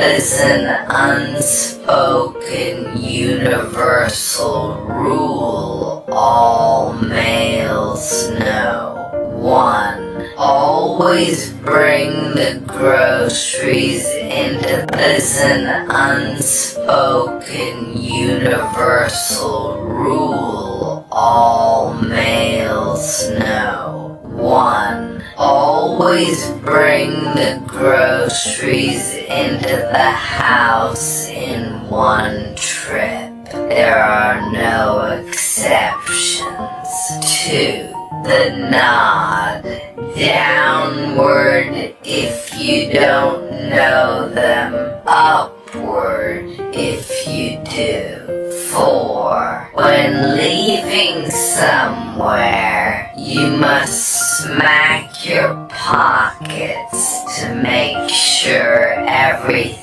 is an unspoken universal rule all males know. 1. Always bring the groceries into is an unspoken universal rule all males know. 1. Always bring the groceries into the house in one trip. There are no exceptions. 2. The nod downward if you don't know them, upward if you do. 4. When leaving somewhere, you must smack your pockets to make sure everything